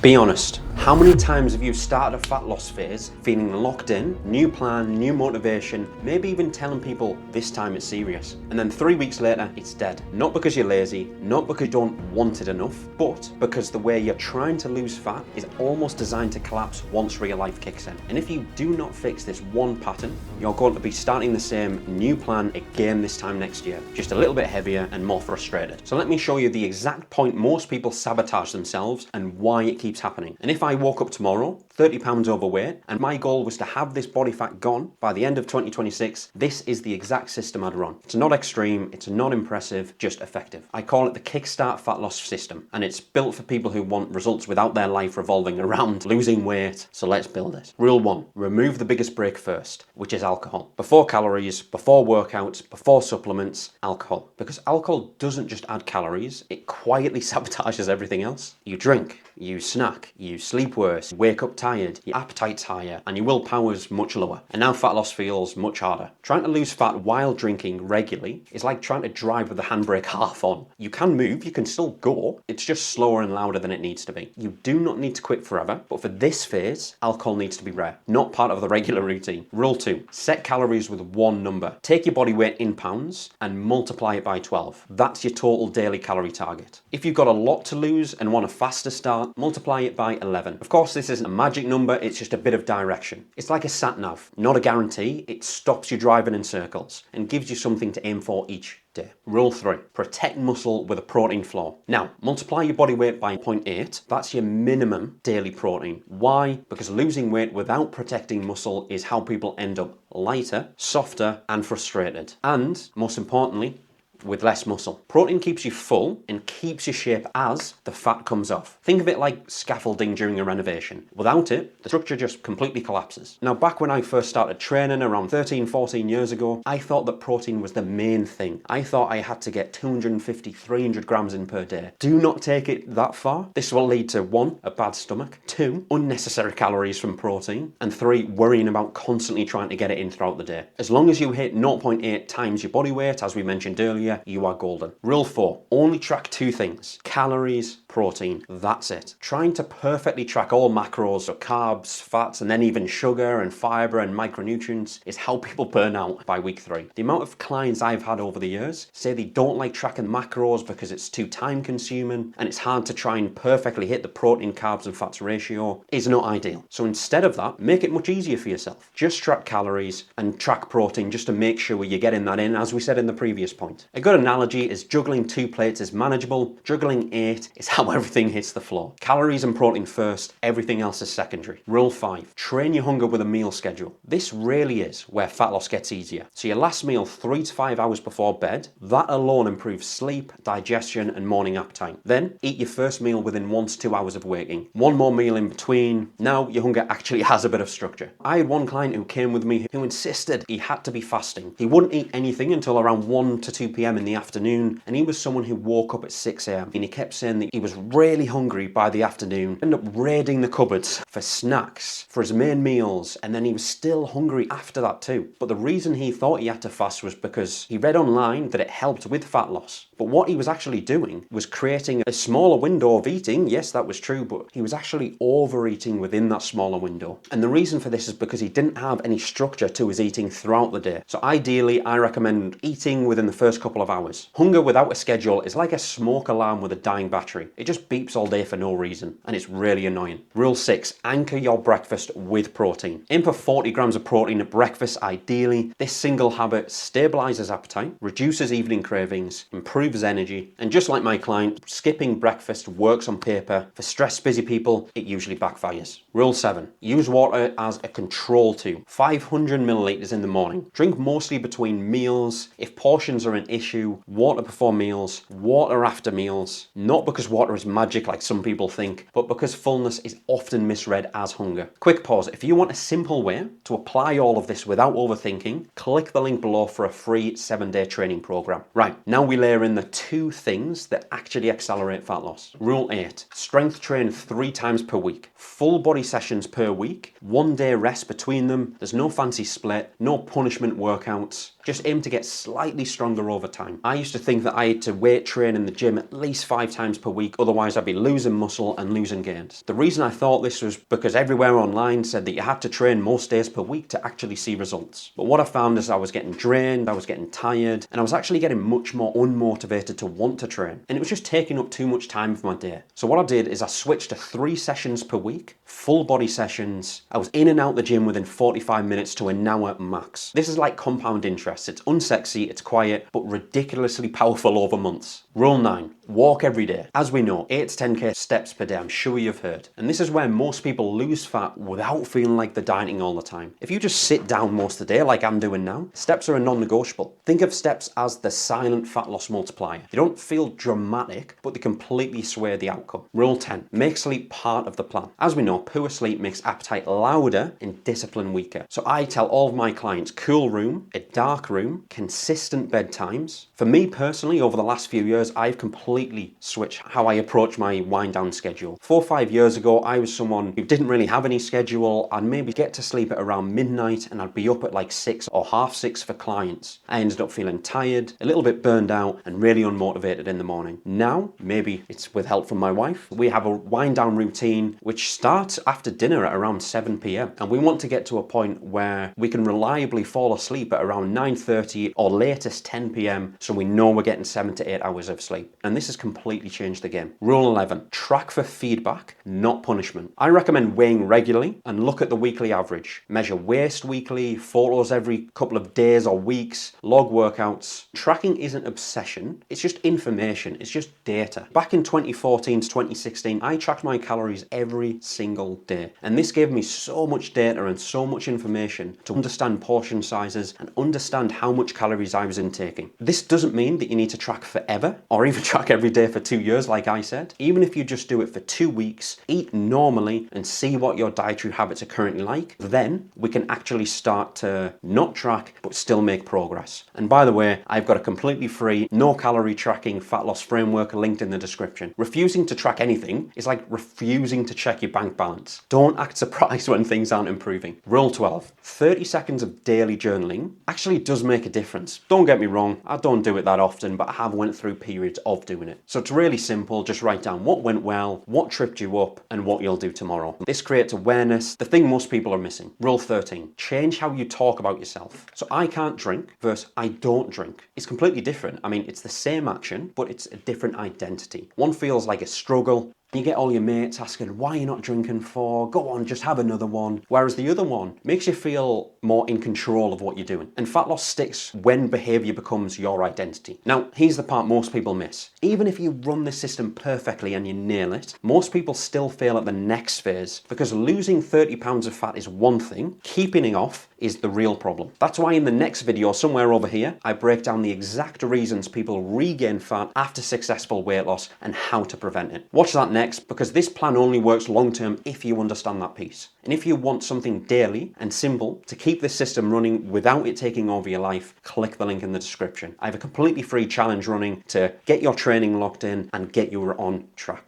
Be honest, how many times have you started a fat loss phase feeling locked in, new plan, new motivation, maybe even telling people this time it's serious, and then 3 weeks later it's dead? Not because you're lazy, not because you don't want it enough, but because the way you're trying to lose fat is almost designed to collapse once real life kicks in. And if you do not fix this one pattern, you're going to be starting the same new plan again this time next year, just a little bit heavier and more frustrated. So let me show you the exact point most people sabotage themselves and why it keeps happening. And if I woke up tomorrow 30 pounds overweight and my goal was to have this body fat gone by the end of 2026, this is the exact system I'd run. It's not extreme, it's not impressive, just effective. I call it the Kickstart Fat Loss System, and it's built for people who want results without their life revolving around losing weight. So let's build it. Rule 1, remove the biggest break first, which is alcohol. Before calories, before workouts, before supplements, alcohol. Because alcohol doesn't just add calories, it quietly sabotages everything else. You drink, you snack, you sleep worse, wake up tired, your appetite's higher, and your willpower's much lower. And now fat loss feels much harder. Trying to lose fat while drinking regularly is like trying to drive with the handbrake half on. You can move, you can still go, it's just slower and louder than it needs to be. You do not need to quit forever, but for this phase, alcohol needs to be rare, not part of the regular routine. Rule 2, set calories with one number. Take your body weight in pounds and multiply it by 12. That's your total daily calorie target. If you've got a lot to lose and want a faster start, multiply it by 11. Of course, this isn't a magic number, it's just a bit of direction. It's like a sat nav, not a guarantee. It stops you driving in circles and gives you something to aim for each day. Rule 3, protect muscle with a protein floor. Now, multiply your body weight by 0.8. That's your minimum daily protein. Why? Because losing weight without protecting muscle is how people end up lighter, softer, and frustrated. And most importantly, with less muscle. Protein keeps you full and keeps your shape as the fat comes off. Think of it like scaffolding during a renovation. Without it, the structure just completely collapses. Now, back when I first started training around 13, 14 years ago, I thought that protein was the main thing. I thought I had to get 250, 300 grams in per day. Do not take it that far. This will lead to 1, a bad stomach, 2, unnecessary calories from protein, and 3, worrying about constantly trying to get it in throughout the day. As long as you hit 0.8 times your body weight, as we mentioned earlier, you are golden. Rule 4, only track 2 things: calories, protein. That's it. Trying to perfectly track all macros, so carbs, fats, and then even sugar and fiber and micronutrients is how people burn out by week 3. The amount of clients I've had over the years say they don't like tracking macros because it's too time consuming and it's hard to try and perfectly hit the protein, carbs, and fats ratio is not ideal. So instead of that, make it much easier for yourself. Just track calories and track protein just to make sure you're getting that in, as we said in the previous point. A good analogy is juggling 2 plates is manageable, juggling 8 is how everything hits the floor. Calories and protein first, everything else is secondary. Rule 5, train your hunger with a meal schedule. This really is where fat loss gets easier. So your last meal 3 to 5 hours before bed, that alone improves sleep, digestion, and morning appetite. Then eat your first meal within 1 to 2 hours of waking. 1 more meal in between. Now your hunger actually has a bit of structure. I had one client who came with me who insisted he had to be fasting. He wouldn't eat anything until around 1 to 2 p.m. in the afternoon, and he was someone who woke up at 6 a.m. and he kept saying that he was really hungry by the afternoon, ended up raiding the cupboards for snacks, for his main meals, and then he was still hungry after that too. But the reason he thought he had to fast was because he read online that it helped with fat loss. But what he was actually doing was creating a smaller window of eating. Yes, that was true, but he was actually overeating within that smaller window. And the reason for this is because he didn't have any structure to his eating throughout the day. So ideally, I recommend eating within the first couple of hours. Hunger without a schedule is like a smoke alarm with a dying battery. It just beeps all day for no reason, and it's really annoying. Rule 6, anchor your breakfast with protein. Aim for 40 grams of protein at breakfast ideally. This single habit stabilizes appetite, reduces evening cravings, improves energy, and just like my client, skipping breakfast works on paper. For stress busy people, it usually backfires. Rule 7, use water as a control tool. 500 milliliters in the morning. Drink mostly between meals. If portions are an issue, water before meals, water after meals. Not because water is magic like some people think, but because fullness is often misread as hunger. Quick pause. If you want a simple way to apply all of this without overthinking, click the link below for a free 7-day training program. Right, now we layer in the 2 things that actually accelerate fat loss. Rule 8, strength train 3 times per week. Full body sessions per week, 1 day rest between them. There's no fancy split, no punishment workouts. Just aim to get slightly stronger over time. I used to think that I had to weight train in the gym at least 5 times per week, otherwise I'd be losing muscle and losing gains. The reason I thought this was because everywhere online said that you had to train most days per week to actually see results. But what I found is I was getting drained, I was getting tired, and I was actually getting much more unmotivated to want to train. And it was just taking up too much time of my day. So what I did is I switched to 3 sessions per week, full body sessions. I was in and out the gym within 45 minutes to an hour max. This is like compound interest. It's unsexy, it's quiet, but ridiculously powerful over months. Rule 9, walk every day. As we know, 8 to 10k steps per day, I'm sure you've heard. And this is where most people lose fat without feeling like they're dieting all the time. If you just sit down most of the day like I'm doing now, steps are a non-negotiable. Think of steps as the silent fat loss multiplier. They don't feel dramatic, but they completely sway the outcome. Rule 10, make sleep part of the plan. As we know, poor sleep makes appetite louder and discipline weaker. So I tell all of my clients, cool room, a dark room, consistent bedtimes. For me personally, over the last few years, I've completely switched how I approach my wind down schedule. 4 or 5 years ago, I was someone who didn't really have any schedule. I'd maybe get to sleep at around midnight and I'd be up at like 6 or half 6 for clients. I ended up feeling tired, a little bit burned out and really unmotivated in the morning. Now, maybe it's with help from my wife, we have a wind down routine which starts after dinner at around 7 p.m. and we want to get to a point where we can reliably fall asleep at around 9:30 or latest 10 p.m. so we know we're getting 7 to 8 hours of sleep. And this has completely changed the game. Rule 11, track for feedback, not punishment. I recommend weighing regularly and look at the weekly average. Measure waist weekly, photos every couple of days or weeks, log workouts. Tracking isn't obsession, it's just information, it's just data. Back in 2014 to 2016, I tracked my calories every single day. And this gave me so much data and so much information to understand portion sizes and understand how much calories I was intaking. This doesn't mean that you need to track forever or even track every day for 2 years like I said. Even if you just do it for 2 weeks, eat normally and see what your dietary habits are currently like, then we can actually start to not track but still make progress. And by the way, I've got a completely free, no calorie tracking fat loss framework linked in the description. Refusing to track anything is like refusing to check your bank balance. Don't act surprised when things aren't improving. Rule 12, 30 seconds of daily journaling actually does make a difference. Don't get me wrong, I don't do it that often, but I have went through periods of doing it. So it's really simple, just write down what went well, what tripped you up, and what you'll do tomorrow. This creates awareness, the thing most people are missing. Rule 13, change how you talk about yourself. So I can't drink versus I don't drink. It's completely different. I mean, it's the same action, but it's a different identity. One feels like a struggle. You get all your mates asking, why are you not drinking for? Go on, just have another one. Whereas the other one makes you feel more in control of what you're doing. And fat loss sticks when behavior becomes your identity. Now, here's the part most people miss. Even if you run this system perfectly and you nail it, most people still fail at the next phase because losing 30 pounds of fat is one thing, keeping it off is the real problem. That's why in the next video, somewhere over here, I break down the exact reasons people regain fat after successful weight loss and how to prevent it. Watch that next, because this plan only works long term if you understand that piece. And if you want something daily and simple to keep this system running without it taking over your life, click the link in the description. I have a completely free challenge running to get your training locked in and get you on track.